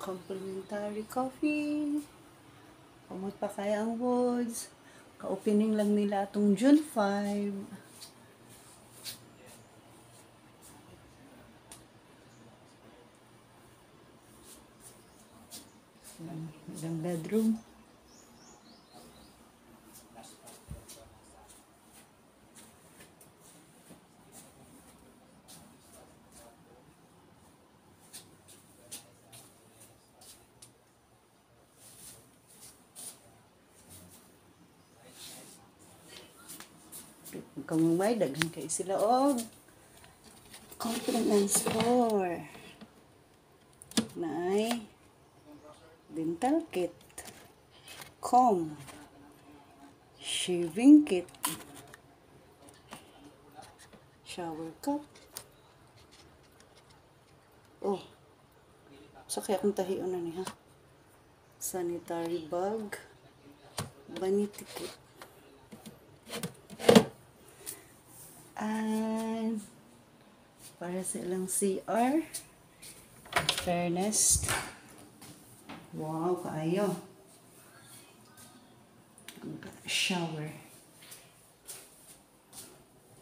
Complimentary coffee. Pamot pa kaya ang Woods. Ka-opening lang nila itong June 5. Ilang bedroom. Kung may daghan kayo sila og compliment store. Nay dental kit, comb, shaving kit, shower cup. Oh, sa kaya kung tahiyon na niya. Sanitary bag, vanity kit. And para sa ilang CR, fairness. Wow, kaayo. Shower.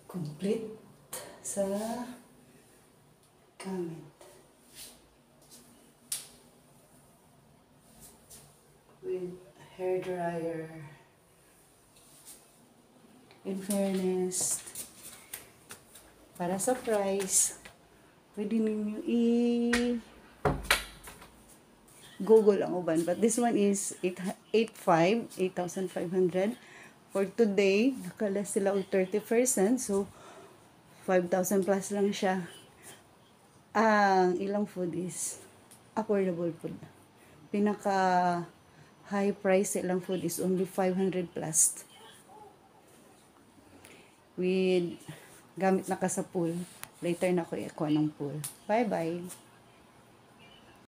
Complete sa comment. With hair dryer. In fairness, para sa price, pwede ninyo Google ang uban. But this one is 8,500. For today, nakalas sila og 30%. So, 5,000 plus lang siya. Ang ilang food is affordable food. Pinaka high price ilang food is only 500 plus. With gamit na ka sa pool. Later na ko i-kuha ng pool. Bye-bye.